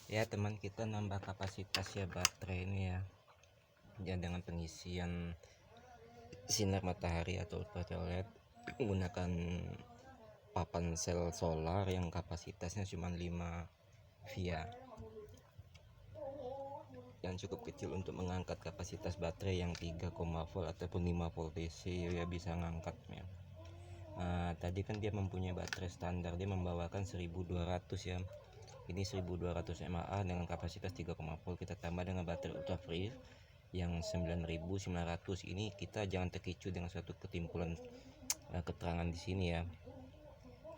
Ya teman, kita nambah kapasitas ya baterai ini ya, dengan pengisian sinar matahari atau ultraviolet menggunakan papan sel solar yang kapasitasnya cuma 5 via, yang cukup kecil untuk mengangkat kapasitas baterai yang 3, volt ataupun 5 volt DC ya, bisa ngangkat ya. Tadi kan dia mempunyai baterai standar, dia membawakan 1200 ya. Ini 1200 mAh dengan kapasitas 3, volt. Kita tambah dengan baterai ultra free yang 9900. Ini kita jangan terkecoh dengan suatu ketimpulan keterangan di sini ya.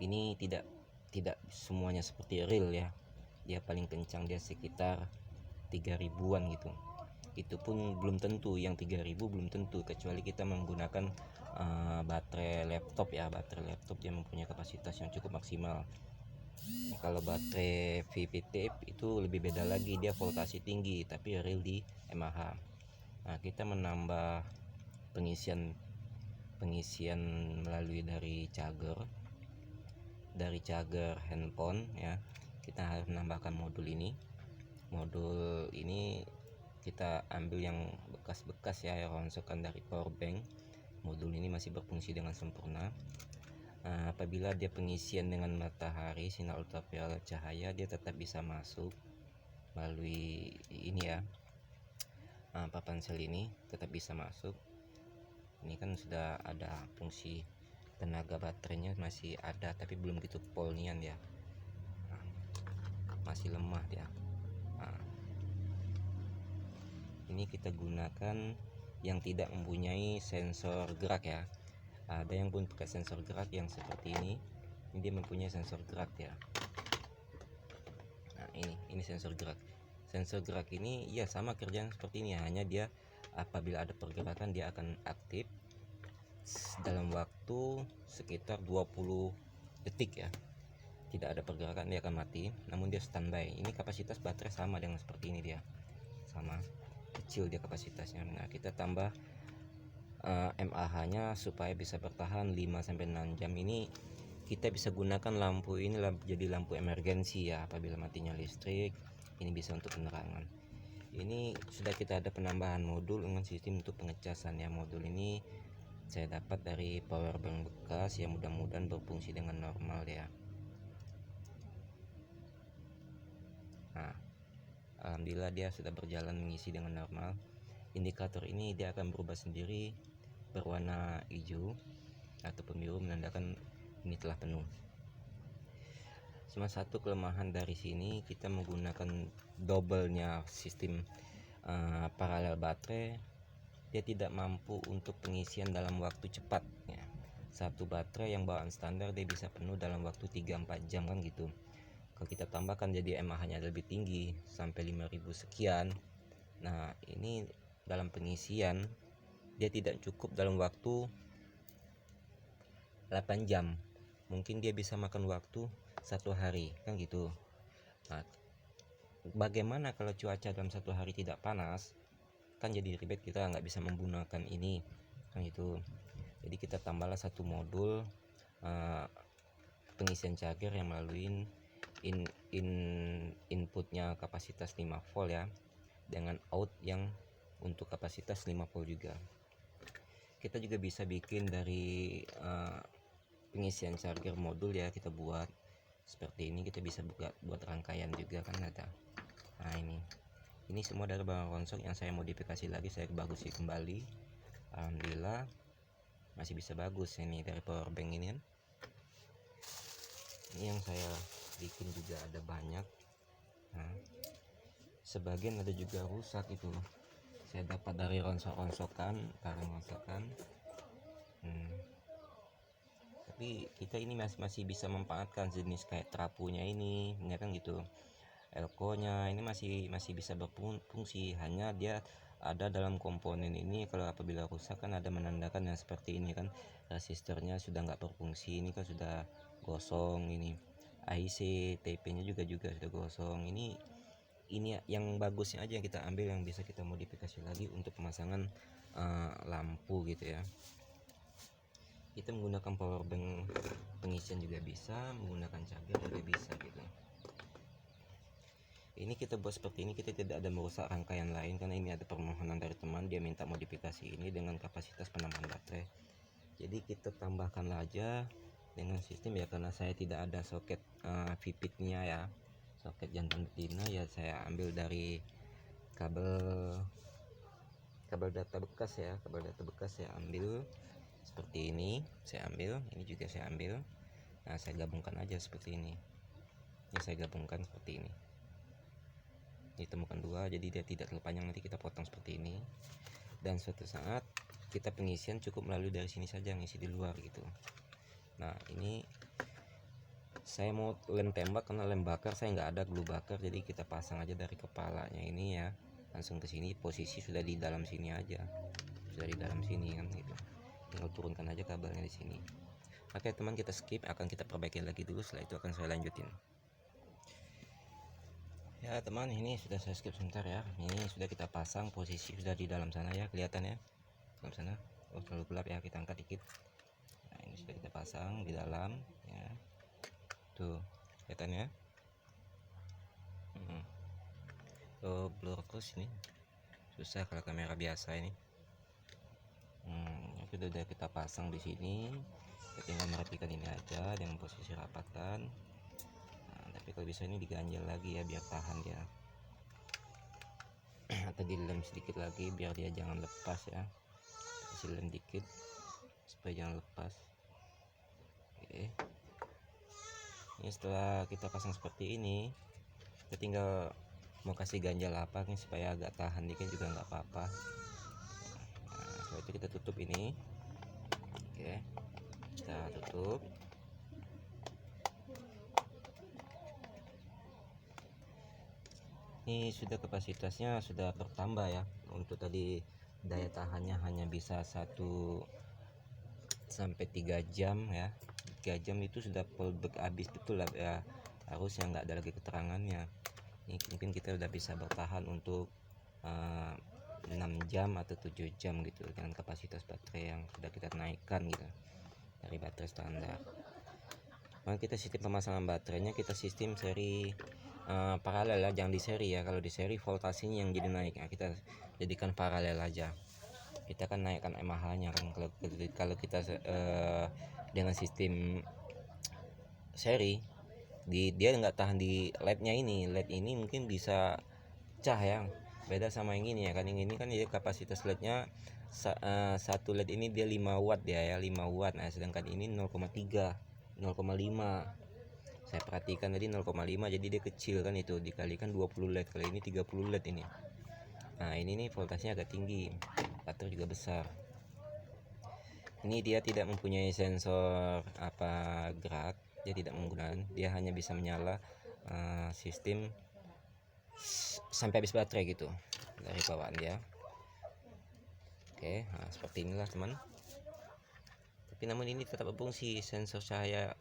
Ini tidak semuanya seperti real ya. Dia paling kencang dia sekitar 3000-an gitu. Itu pun belum tentu, yang 3000 belum tentu, kecuali kita menggunakan baterai laptop ya. Baterai laptop dia mempunyai kapasitas yang cukup maksimal. Kalau baterai VPT itu lebih beda lagi, dia voltasi tinggi tapi real di mAh. Nah, kita menambah pengisian melalui dari charger handphone ya. Kita harus menambahkan modul ini. Modul ini kita ambil yang bekas-bekas ya, yang rongsokan dari power bank. Modul ini masih berfungsi dengan sempurna. Apabila dia pengisian dengan matahari, sinar ultraviolet cahaya, dia tetap bisa masuk melalui ini ya, papan sel ini tetap bisa masuk. Ini kan sudah ada fungsi tenaga baterainya, masih ada tapi belum gitu polnian ya, masih lemah ya. Ini kita gunakan yang tidak mempunyai sensor gerak ya. Ada yang pun pakai sensor gerak yang seperti ini dia mempunyai sensor gerak ya. Nah, ini sensor gerak. Sensor gerak ini ya sama kerjaan seperti ini, hanya dia apabila ada pergerakan dia akan aktif dalam waktu sekitar 20 detik ya. Tidak ada pergerakan dia akan mati, namun dia standby. Ini kapasitas baterai sama dengan seperti ini, dia sama kecil dia kapasitasnya. Nah, kita tambah mAh nya supaya bisa bertahan 5-6 jam. Ini kita bisa gunakan lampu ini jadi lampu emergensi ya, apabila matinya listrik. Ini bisa untuk penerangan. Ini sudah kita ada penambahan modul dengan sistem untuk pengecasan ya. Modul ini saya dapat dari power bank bekas yang mudah-mudahan berfungsi dengan normal ya. Nah, alhamdulillah dia sudah berjalan mengisi dengan normal. Indikator ini dia akan berubah sendiri berwarna hijau ataupun biru, menandakan ini telah penuh. Cuma satu kelemahan dari sini, kita menggunakan double-nya sistem paralel baterai. Dia tidak mampu untuk pengisian dalam waktu cepat ya. Satu baterai yang bawaan standar dia bisa penuh dalam waktu 3-4 jam kan gitu. Kalau kita tambahkan jadi mAh nya lebih tinggi sampai 5000 sekian. Nah, ini dalam pengisian dia tidak cukup dalam waktu 8 jam. Mungkin dia bisa makan waktu 1 hari kan gitu. Nah, bagaimana kalau cuaca dalam 1 hari tidak panas? Kan jadi ribet, kita nggak bisa menggunakan ini kan gitu. Jadi kita tambahlah satu modul pengisian charger yang melalui inputnya kapasitas 5 volt ya, dengan out yang untuk kapasitas 5 volt juga. Kita juga bisa bikin dari pengisian charger modul ya, kita buat seperti ini. Kita bisa buat rangkaian juga kan ada. Nah, ini semua dari barang ronsok yang saya modifikasi lagi, saya bagusi kembali. Alhamdulillah masih bisa bagus. Ini dari power bank ini kan, ini yang saya bikin juga ada banyak. Nah, sebagian ada juga rusak, itu saya dapat dari ronsokan. Tapi kita ini masih bisa memanfaatkan jenis kayak trapunya ini ya kan gitu. Elko-nya ini masih bisa berfungsi, hanya dia ada dalam komponen ini. Kalau apabila rusak kan ada menandakan yang seperti ini kan, resistornya sudah nggak berfungsi. Ini kan sudah gosong, ini IC TP-nya juga sudah gosong. Ini yang bagusnya aja yang kita ambil, yang bisa kita modifikasi lagi untuk pemasangan lampu gitu ya. Kita menggunakan power bank pengisian juga bisa, menggunakan charger juga bisa gitu. Ini kita buat seperti ini, kita tidak ada merusak rangkaian lain karena ini ada permohonan dari teman, dia minta modifikasi ini dengan kapasitas penambahan baterai. Jadi kita tambahkan aja dengan sistem ya, karena saya tidak ada soket VPIT-nya ya, soket jantan betina ya, saya ambil dari kabel data bekas ya, kabel data bekas saya ambil seperti ini, saya ambil ini juga saya ambil. Nah, saya gabungkan aja seperti ini. Ini saya gabungkan seperti ini. Ditemukan dua, jadi dia tidak terlalu panjang, nanti kita potong seperti ini. Dan suatu saat kita pengisian cukup melalui dari sini saja, ngisi di luar gitu. Nah, ini saya mau lem tembak karena lem bakar saya nggak ada glue bakar, jadi kita pasang aja dari kepalanya ini ya, langsung ke sini. Posisi sudah di dalam sini aja, sudah di dalam sini kan gitu. Tinggal turunkan aja kabelnya di sini. Oke teman, kita skip, akan kita perbaiki lagi dulu, setelah itu akan saya lanjutin. Ya teman, ini sudah saya skip sebentar ya. Ini sudah kita pasang, posisi sudah di dalam sana ya, kelihatan ya, dalam sana. Oh terlalu gelap ya, kita angkat dikit. Nah ini sudah kita pasang di dalam ya, tuh kelihatan ya. Oh blur terus ini, susah kalau kamera biasa ini. Sudah kita pasang di sini, kita tinggal merapikan ini aja dengan posisi rapatkan. Tapi kalau bisa ini diganjel lagi ya, biar tahan dia, atau dilem sedikit lagi biar dia jangan lepas ya, kasih lem dikit supaya jangan lepas. Oke, ini setelah kita pasang seperti ini, kita tinggal mau kasih ganjal apa nih supaya agak tahan dikit juga nggak apa-apa. Nah, setelah itu kita tutup ini. Oke, kita tutup. Ini sudah kapasitasnya sudah bertambah ya. Untuk tadi daya tahannya hanya bisa 1 sampai 3 jam ya. 3 jam itu sudah full back habis betul lah ya, harusnya nggak ada lagi keterangannya. Ini mungkin kita udah bisa bertahan untuk 6 jam atau 7 jam gitu dengan kapasitas baterai yang sudah kita naikkan gitu dari baterai standar. Maka kita sistem pemasangan baterainya kita sistem seri paralel ya, jangan di seri ya. Kalau di seri voltasenya yang jadi naik, nah, kita jadikan paralel aja. Kita kan naikkan mAh-nya kan. Kalau kita dengan sistem seri, dia nggak tahan di LED-nya ini. LED ini mungkin bisa pecah ya. Beda sama yang ini ya kan. Yang ini kan dia kapasitas LED-nya satu LED ini dia 5 watt ya, 5 watt. Nah, sedangkan ini 0,3, 0,5. Saya perhatikan tadi 0,5, jadi dia kecil kan, itu dikalikan 20 LED, kali ini 30 LED ini. Nah ini nih voltasnya agak tinggi, baterai juga besar. Ini dia tidak mempunyai sensor apa gerak, dia tidak menggunakan, dia hanya bisa menyala sistem sampai habis baterai gitu dari bawaan dia. Oke, nah seperti inilah teman. Tapi namun ini tetap berfungsi, sensor cahaya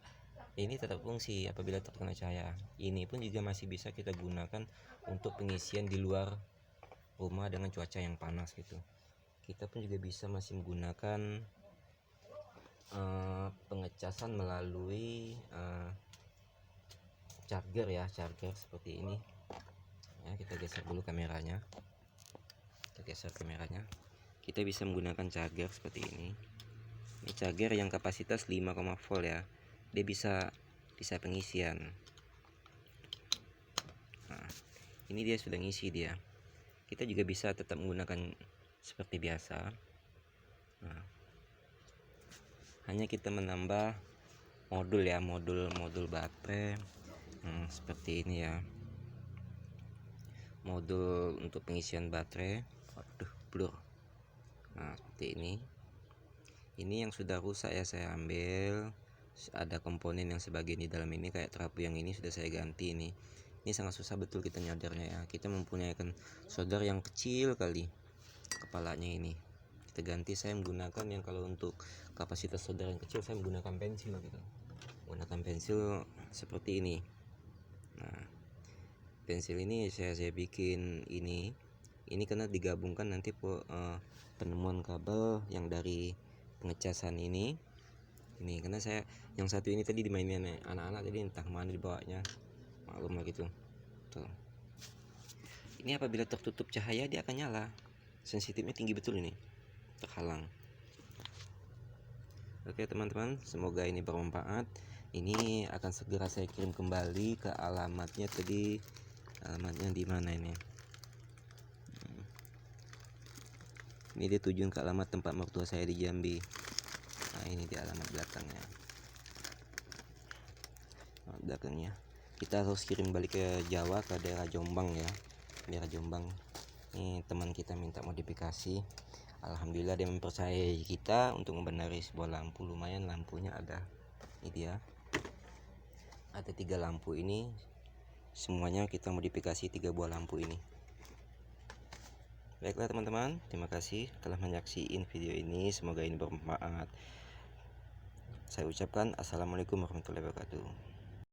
ini tetap fungsi apabila terkena cahaya. Ini pun juga masih bisa kita gunakan untuk pengisian di luar rumah dengan cuaca yang panas gitu. Kita pun juga bisa masih menggunakan pengecasan melalui charger ya, charger seperti ini ya. Kita geser dulu kameranya, kita geser kameranya. Kita bisa menggunakan charger seperti ini. Ini charger yang kapasitas 5, volt ya, dia bisa pengisian. Nah ini dia sudah ngisi dia. Kita juga bisa tetap menggunakan seperti biasa. Nah, hanya kita menambah modul ya, modul baterai seperti ini ya, modul untuk pengisian baterai. Waduh blur. Nah seperti ini yang sudah rusak ya, saya ambil. Ada komponen yang sebagian di dalam ini kayak trapu, yang ini sudah saya ganti. Ini sangat susah betul kita nyadarnya ya. Kita mempunyai solder yang kecil kali kepalanya ini, kita ganti. Saya menggunakan yang, kalau untuk kapasitas solder yang kecil saya menggunakan pensil gitu, menggunakan pensil seperti ini. Nah pensil ini saya bikin ini karena digabungkan nanti penemuan kabel yang dari pengecasan ini karena saya yang satu ini tadi dimainin anak-anak, jadi entah mana dibawanya, maklum lah gitu tuh. Ini apabila tertutup cahaya dia akan nyala. Sensitifnya tinggi betul ini, terhalang. Oke teman-teman, semoga ini bermanfaat. Ini akan segera saya kirim kembali ke alamatnya tadi. Alamatnya di mana ini? Ini dia tujuan ke alamat tempat mertua saya di Jambi. Nah ini di alamat belakangnya. Belakangnya. Kita harus kirim balik ke Jawa, ke daerah Jombang ya. Daerah Jombang. Ini teman kita minta modifikasi. Alhamdulillah dia mempercayai kita untuk membenahi sebuah lampu. Lumayan lampunya ada. Ini dia. Ada 3 lampu ini. Semuanya kita modifikasi 3 buah lampu ini. Baiklah teman-teman, terima kasih telah menyaksikan video ini. Semoga ini bermanfaat. Saya ucapkan assalamualaikum warahmatullahi wabarakatuh.